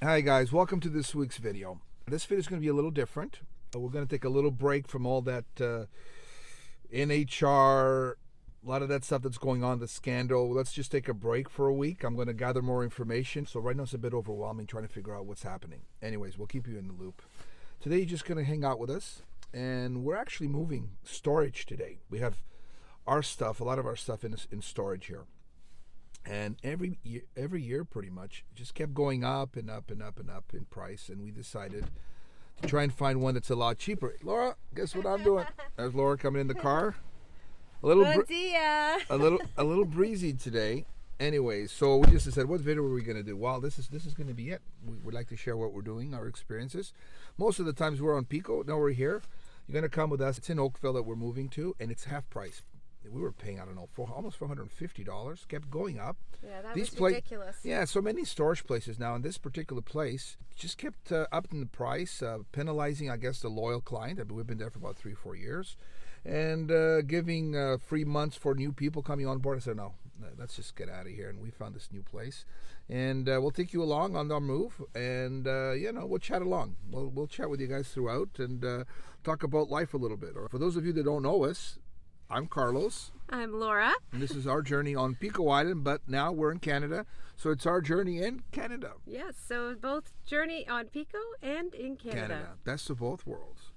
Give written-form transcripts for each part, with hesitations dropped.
Hi guys, welcome to this week's video. This video is going to be a little different. We're going to take a little break from all that NHR, a lot of that stuff that's going on, the scandal. Let's just take a break for a week. I'm going to gather more information. So right now it's a bit overwhelming trying to figure out what's happening. Anyways, we'll keep you in the loop. Today you're just going to hang out with us, and we're actually moving storage today. We have our stuff, a lot of our stuff in storage here. And every year pretty much just kept going up and up and up and up in price, and we decided to try and find one that's a lot cheaper. Laura, guess what I'm doing? There's Laura coming in the car. A little breezy today. Anyways, so we just said, what video are we going to do? Well, this is going to be it. We'd like to share what we're doing, our experiences. Most of the times we're on Pico. Now we're here. You're going to come with us. It's in Oakville that we're moving to, and it's half price. We were paying, I don't know, almost $450. Kept going up. Yeah, that was ridiculous. Yeah, so many storage places now. In this particular place, just kept up in the price, penalizing, I guess, the loyal client. We've been there for about 3-4 years. And giving free months for new people coming on board. I said, no, let's just get out of here. And we found this new place. And we'll take you along on our move. And, we'll chat along. We'll chat with you guys throughout and talk about life a little bit. Or for those of you that don't know us, I'm Carlos. I'm Laura. And this is our journey on Pico Island, but now we're in Canada, so it's our journey in Canada. Yes, so both journey on Pico and in Canada. Best of both worlds.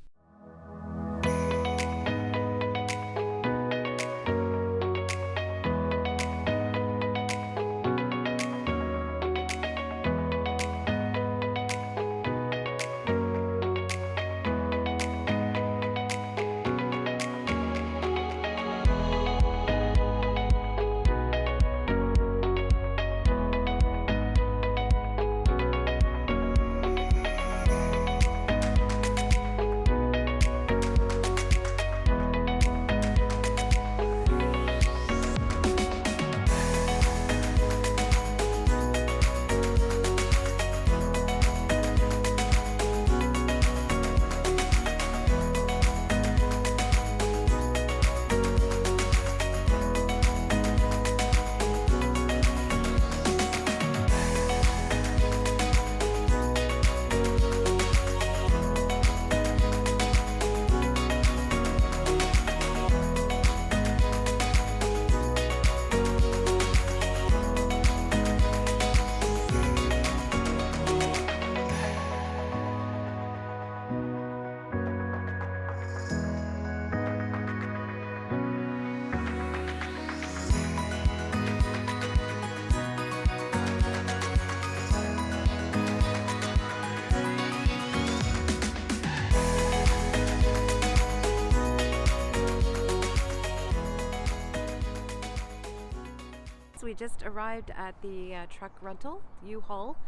We just arrived at the truck rental, U-Haul.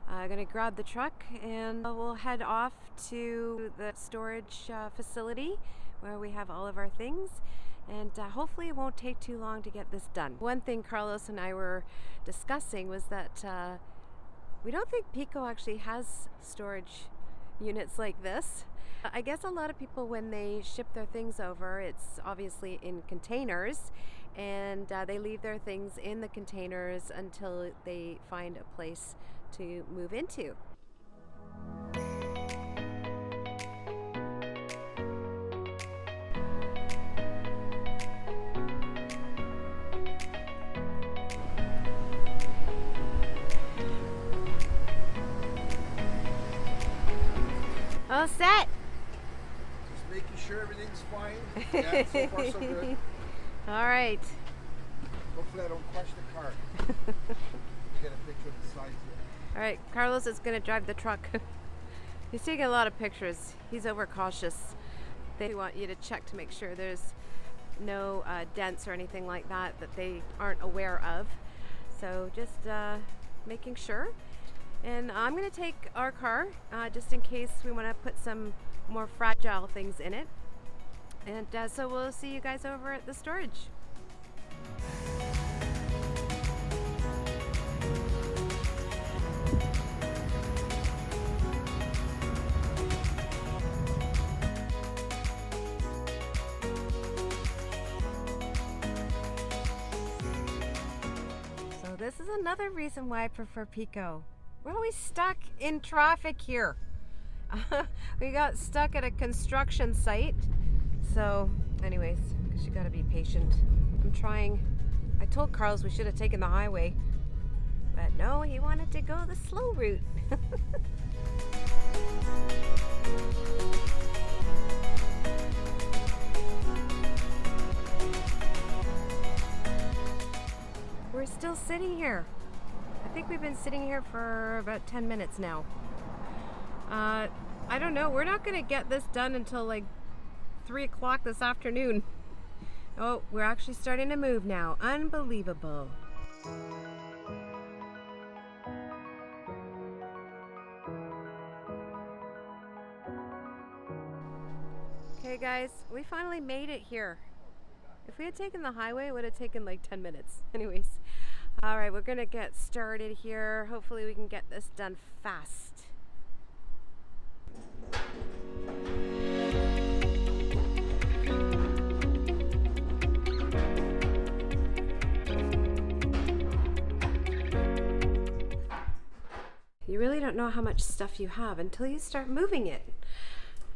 Going to grab the truck and we'll head off to the storage facility where we have all of our things, and hopefully it won't take too long to get this done. One thing Carlos and I were discussing was that we don't think Pico actually has storage units like this. I guess a lot of people, when they ship their things over, it's obviously in containers, and they leave their things in the containers until they find a place to move into. All set. Just making sure everything's fine. Yeah, so far so good. All right. Hopefully I don't crush the car. Get a picture of the size here. All right, Carlos is going to drive the truck. He's taking a lot of pictures. He's overcautious. They want you to check to make sure there's no dents or anything like that they aren't aware of. So just making sure. And I'm going to take our car just in case we want to put some more fragile things in it. And so we'll see you guys over at the storage. So this is another reason why I prefer Pico. We're always stuck in traffic here. We got stuck at a construction site. So, anyways, you gotta be patient. I'm trying. I told Carlos we should have taken the highway, but no, he wanted to go the slow route. We're still sitting here. I think we've been sitting here for about 10 minutes now. I don't know. We're not going to get this done until like 3 o'clock this afternoon. Oh, we're actually starting to move now. Unbelievable. Okay, guys, we finally made it here. If we had taken the highway, it would have taken like 10 minutes. Anyways, all right, we're gonna get started here. Hopefully we can get this done fast. You really don't know how much stuff you have until you start moving it.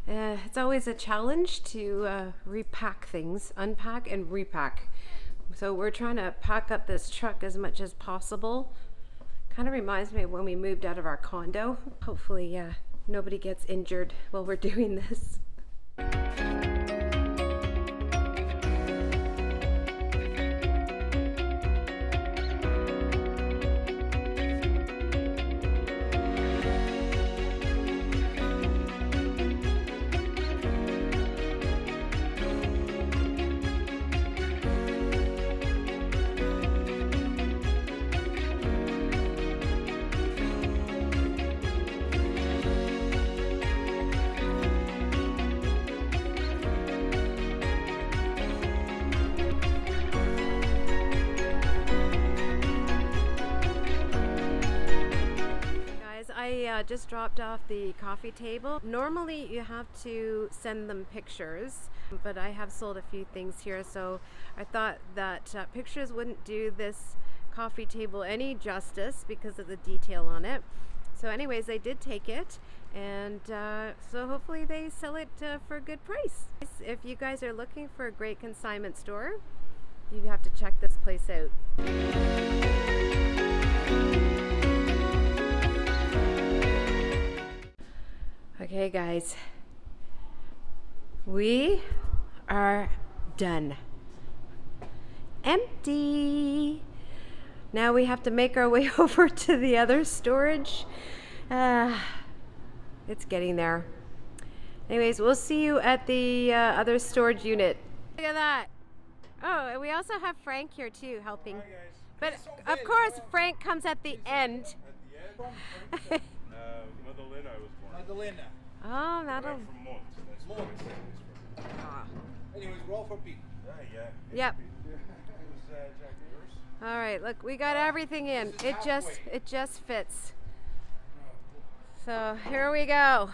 It's always a challenge to repack things, unpack and repack. So we're trying to pack up this truck as much as possible. Kind of reminds me of when we moved out of our condo. Hopefully nobody gets injured while we're doing this. I just dropped off the coffee table. Normally you have to send them pictures, but I have sold a few things here, so I thought that pictures wouldn't do this coffee table any justice because of the detail on it. So anyways, I did take it, and so hopefully they sell it for a good price. If you guys are looking for a great consignment store, you have to check this place out. Okay guys, we are done. Empty. Now we have to make our way over to the other storage. It's getting there. Anyways, we'll see you at the other storage unit. Look at that. Oh, and we also have Frank here too, helping. Hi guys. But of course, Frank comes at the end. At the end? Madalena I was born. Madalena. Oh, that'll. I'm from Mont. That's Mont. Ah. Anyways, we're all for Pico. Yeah. Yep. It was Jack yours. All right, look, we got everything in. It just fits. So here we go.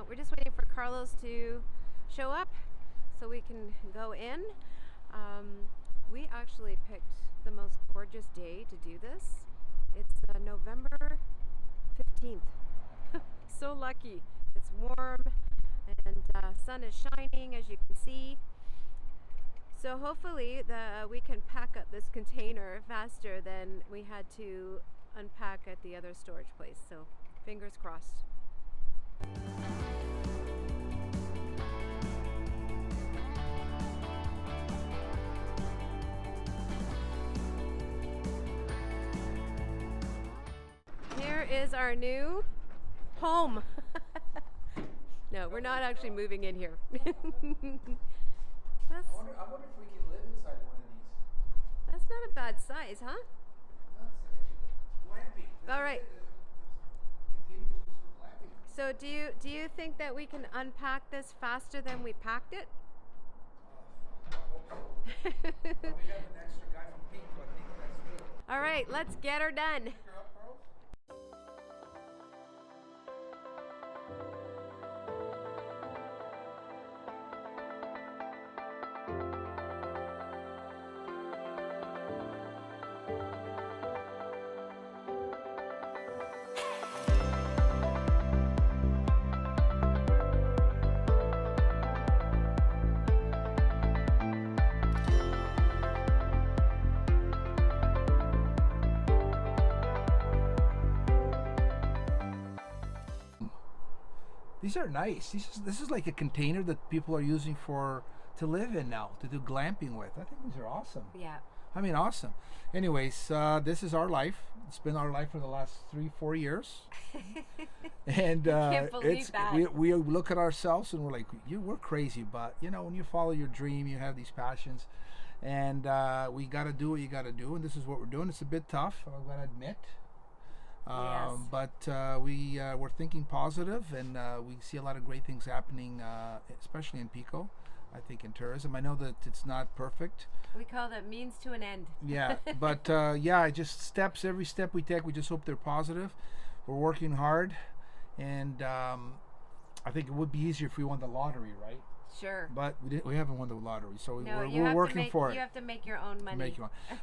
We're just waiting for Carlos to show up so we can go in. We actually picked the most gorgeous day to do this. It's November 15th. So lucky. It's warm and sun is shining, as you can see. So hopefully we can pack up this container faster than we had to unpack at the other storage place. So fingers crossed. Here is our new home. No, we're not actually moving in here. That's I wonder if we can live inside one of these. that's not a bad size, huh? Glamping. All right. So do you think that we can unpack this faster than we packed it? We have an extra guy from Pico, I think that's good. All right, let's get her done. These are nice. This is like a container that people are using to live in now, to do glamping with. I think these are awesome. Yeah. I mean, awesome. Anyways, this is our life. It's been our life for the last 3-4 years. And Can't believe that. we look at ourselves and we're like, we're crazy. But, you know, when you follow your dream, you have these passions. And we got to do what you got to do. And this is what we're doing. It's a bit tough, I'm going to admit. Yes. But we're thinking positive, and we see a lot of great things happening, especially in Pico. I think in tourism. I know that it's not perfect. We call that means to an end. Yeah, but just every step we take, we just hope they're positive. We're working hard, and I think it would be easier if we won the lottery, right? Sure. But we haven't won the lottery, so No, we're working for it. You have to make your own money.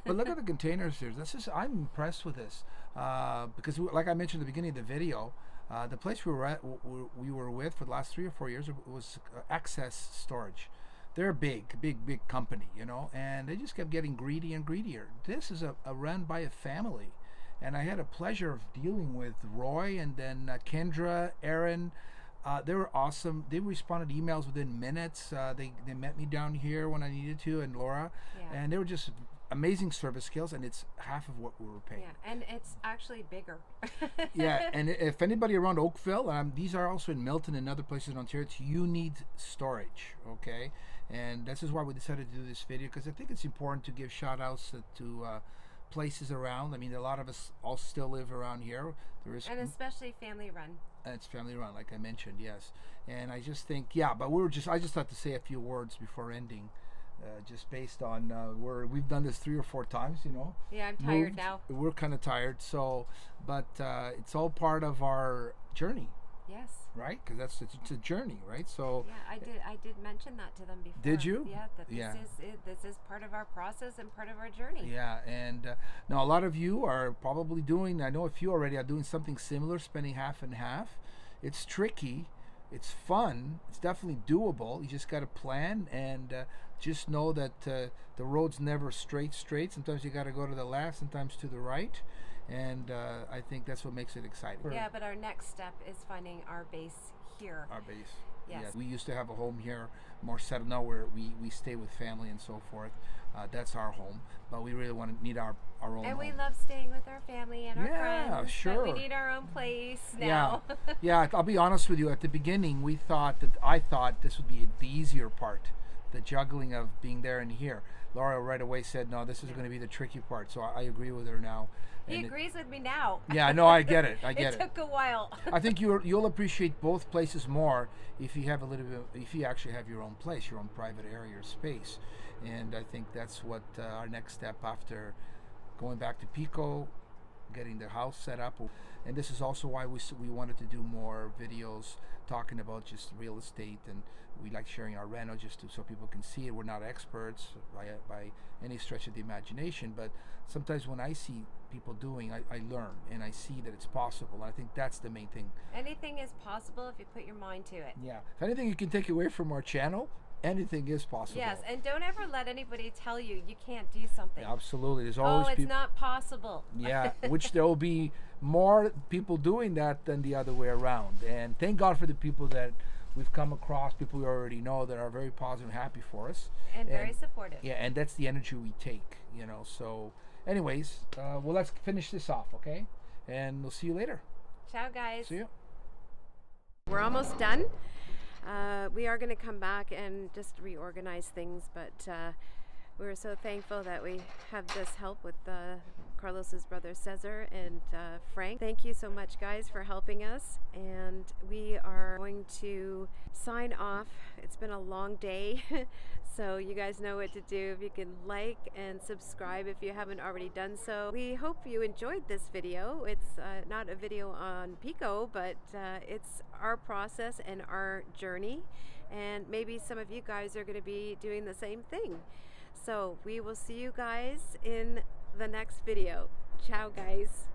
But look at the containers here. I'm impressed with this because, like I mentioned at the beginning of the video, the place we were with for the last 3 or 4 years was Access Storage. They're a big company, you know, and they just kept getting greedy and greedier. This is a run by a family, and I had a pleasure of dealing with Roy and then Kendra, Aaron. They were awesome. They responded to emails within minutes. They met me down here when I needed to, and Laura, and they were just amazing service skills, and it's half of what we were paying. Yeah, and it's actually bigger. Yeah, and if anybody around Oakville, these are also in Milton and other places in Ontario, you need storage, okay? And this is why we decided to do this video, because I think it's important to give shout outs to places around. I mean, a lot of us all still live around here. There is, and especially family run. It's family run, like I mentioned, yes. And I just think, but I just thought to say a few words before ending, just based on we've done this 3 or 4 times, you know. Yeah, I'm tired now. We're kind of tired, so, but it's all part of our journey. Yes. Right, because it's a journey, right? So. Yeah, I did mention that to them before. Did you? Yeah, that this is part of our process and part of our journey. Yeah, and now a lot of you are probably doing. I know a few already are doing something similar, spending half and half. It's tricky. It's fun. It's definitely doable. You just got to plan and just know that the road's never straight. Sometimes you got to go to the left, sometimes to the right. And I think that's what makes it exciting. Yeah, but our next step is finding our base here. Our base. Yes. We used to have a home here, more settled now where we stay with family and so forth. That's our home, but we really need our own and home. we love staying with our family and our friends. Yeah, sure. But we need our own place now. Yeah, I'll be honest with you. At the beginning, I thought this would be the easier part, the juggling of being there and here. Laura right away said, no, this is going to be the tricky part. So I agree with her now. He agrees with me now. Yeah, no, I get it. It took a while. I think you'll appreciate both places more if you have if you actually have your own place, your own private area or space. And I think that's what our next step after going back to Pico, getting the house set up. And this is also why we wanted to do more videos talking about just real estate, and we like sharing our reno just so people can see it. We're not experts by any stretch of the imagination, but sometimes when I see people doing, I learn and I see that it's possible. And I think that's the main thing. Anything is possible if you put your mind to it. Yeah. If anything you can take away from our channel, anything is possible. Yes, and don't ever let anybody tell you can't do something. Yeah, absolutely. There's always it's not possible. Yeah, which there will be more people doing that than the other way around. And thank God for the people that we've come across, people we already know that are very positive and happy for us. And very supportive. Yeah, and that's the energy we take, you know. So anyways, well, let's finish this off, okay? And we'll see you later. Ciao, guys. See you. We're almost done. We are going to come back and just reorganize things, but we're so thankful that we have this help with Carlos's brother Cesar and Frank. Thank you so much, guys, for helping us, and we are going to sign off. It's been a long day, so you guys know what to do. If you can like and subscribe if you haven't already done so. We hope you enjoyed this video. It's not a video on Pico, but it's our process and our journey, and maybe some of you guys are going to be doing the same thing. So we will see you guys in the next video. Ciao, guys.